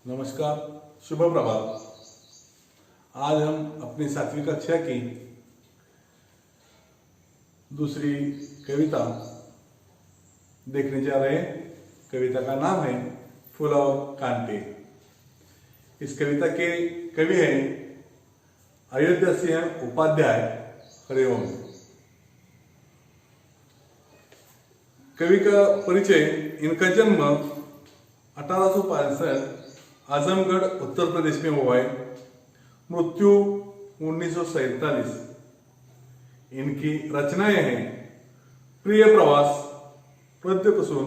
नमस्कार, शुभ प्रभात। आज हम अपनी 7वीं कक्षा की दूसरी कविता देखने जा रहे हैं। कविता का नाम है फूल और कांटे। इस कविता के कवि हैं अयोध्या सिंह उपाध्याय। हरिओम। कवि का परिचय। इनका जन्म 1865 आजमगढ़ उत्तर प्रदेश में हुआ है। मृत्यु 1947। इनकी रचनाएं हैं प्रिय प्रवास, पद्य कुसुम,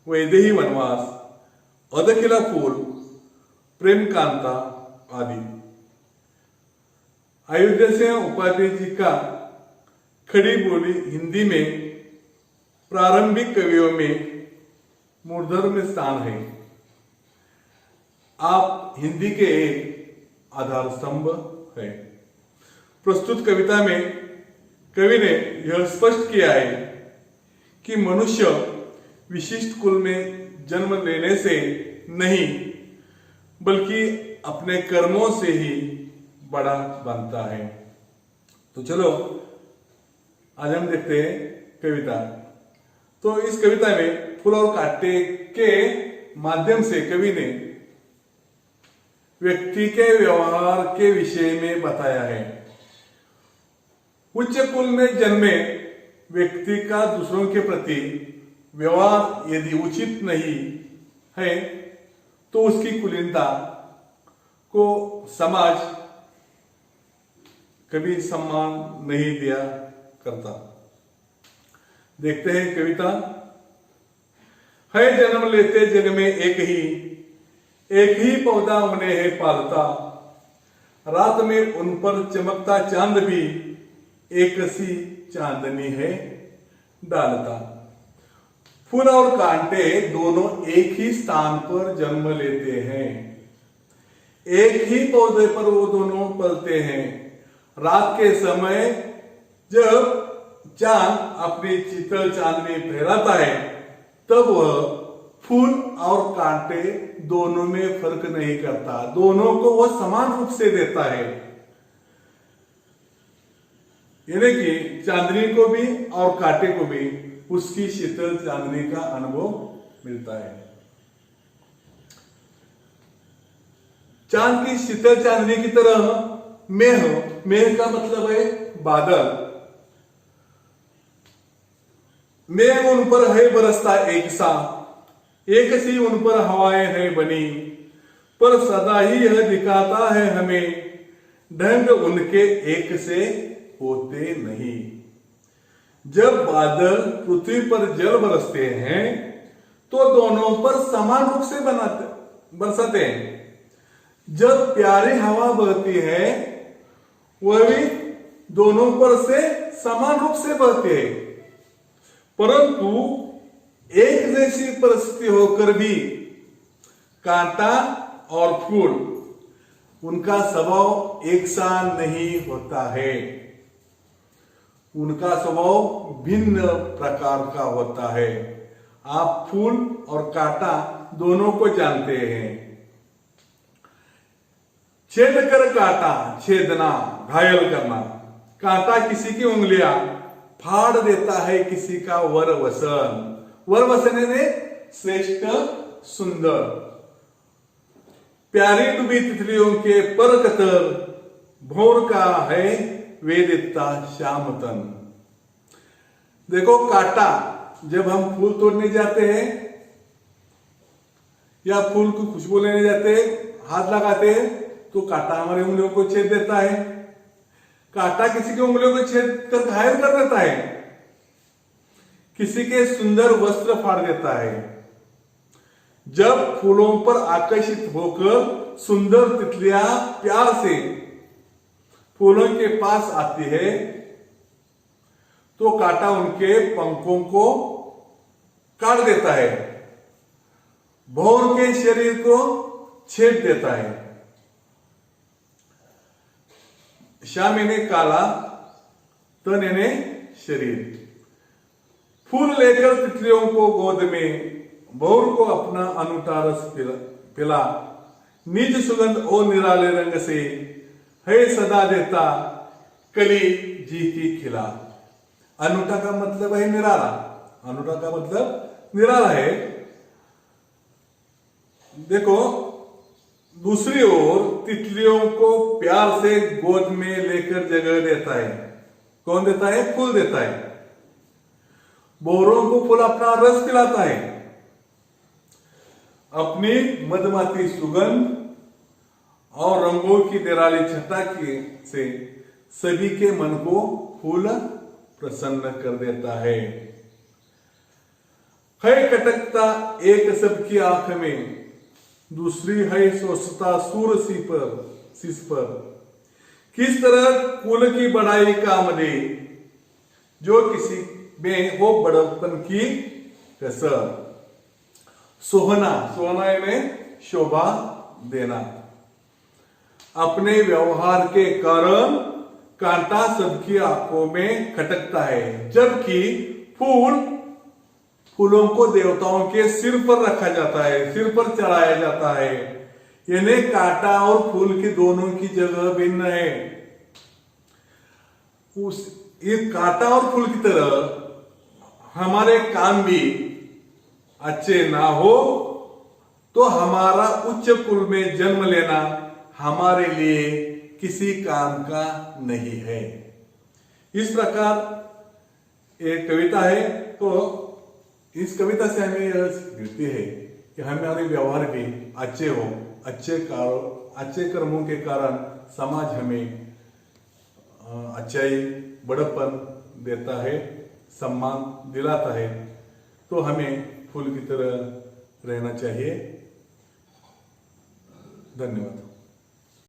वैदेही वनवास, अधखिला फूल, प्रेम कांता आदि। अयोध्या सिंह उपाध्याय जी का खड़ी बोली हिंदी में प्रारंभिक कवियों में मूर्धर में स्थान है। आप हिंदी के एक आधार स्तंभ है। प्रस्तुत कविता में कवि ने यह स्पष्ट किया है कि मनुष्य विशिष्ट कुल में जन्म लेने से नहीं बल्कि अपने कर्मों से ही बड़ा बनता है। तो चलो आज हम देखते हैं कविता। तो इस कविता में फूल और कांटे के माध्यम से कवि ने व्यक्ति के व्यवहार के विषय में बताया है। उच्च कुल में जन्मे व्यक्ति का दूसरों के प्रति व्यवहार यदि उचित नहीं है तो उसकी कुलीनता को समाज कभी सम्मान नहीं दिया करता। देखते हैं कविता। है जन्म लेते जग में एक ही पौधा उन्हें है पालता। रात में उन पर चमकता चांद भी एक सी चांदनी है डालता। फूल और कांटे दोनों एक ही स्थान पर जन्म लेते हैं। एक ही पौधे पर वो दोनों पलते हैं। रात के समय जब चांद अपनी शीतल चांदनी फैलाता है तब वह फूल और कांटे दोनों में फर्क नहीं करता, दोनों को वह समान रूप से देता है। यानी कि चांदनी को भी और कांटे को भी उसकी शीतल चांदनी का अनुभव मिलता है। चांद की शीतल चांदनी की तरह मेघ का मतलब है बादल। मेघ उन पर है बरसता एक सा, एक सी उन पर हवाएं है बनी। पर सदा ही यह दिखाता है हमें ढंग उनके एक से होते नहीं। जब बादल पृथ्वी पर जल बरसते हैं तो दोनों पर समान रूप से बरसाते हैं। जब प्यारी हवा बहती है वह भी दोनों पर से समान रूप से बहती है। परंतु एक जैसी परिस्थिति होकर भी कांटा और फूल उनका स्वभाव एक सा नहीं होता है। उनका स्वभाव भिन्न प्रकार का होता है। आप फूल और कांटा दोनों को जानते हैं। छेद कर कांटा, छेदना, घायल करना। कांटा किसी की उंगलियां फाड़ देता है, किसी का वरवसन। वरवसन ने श्रेष्ठ सुंदर। प्यारी डूबी तितलियों के पर कतर, भोर का है वेदिता श्याम तन। देखो कांटा, जब हम फूल तोड़ने जाते हैं या फूल की खुशबू लेने जाते हैं, हाथ लगाते हैं तो कांटा हमारी उंगलियों को छेद देता है। कांटा किसी की उंगलियों को छेद कर घायल कर देता है, किसी के सुंदर वस्त्र फाड़ देता है। जब फूलों पर आकर्षित होकर सुंदर तितलियां प्यार से फूलों के पास आती है तो कांटा उनके पंखों को काट देता है, भौर के शरीर को छेद देता है। श्याम यानी काला, तन यानी शरीर। फूल लेकर तितलियों को गोद में, भौर को अपना अनूठा रस पिला, निज सुगंध ओ निराले रंग से, है सदा देता कली जी की खिला। अनूठा का मतलब है निराला, अनूठा का मतलब निराला है। देखो दूसरी ओर तितलियों को प्यार से गोद में लेकर जगह देता है। कौन देता है? फूल देता है। भौरों को फूल अपना रस पिलाता है। अपनी मधुमाती सुगंध और रंगों की निराली छटा से सभी के मन को फूल प्रसन्न कर देता है। खटकता एक सबकी आंख में, दूसरी है सोचता सूर शीश पर। किस तरह कुल की बढ़ाई काम दे, जो किसी में हो बड़प्पन की कसर। सोहना, सोहना में शोभा देना। अपने व्यवहार के कारण कांटा सबकी आंखों में खटकता है, जबकि फूलों को देवताओं के सिर पर रखा जाता है, सिर पर चढ़ाया जाता है। यानी कांटा और फूल की दोनों की जगह भिन्न है। ये कांटा और फूल की तरह हमारे काम भी अच्छे ना हो तो हमारा उच्च कुल में जन्म लेना हमारे लिए किसी काम का नहीं है। इस प्रकार एक कविता है। तो इस कविता से हमें यह मिलती है कि हमारे व्यवहार भी अच्छे हो, अच्छे कर्मों के कारण समाज हमें अच्छाई बड़प्पन देता है, सम्मान दिलाता है। तो हमें फूल की तरह रहना चाहिए। धन्यवाद।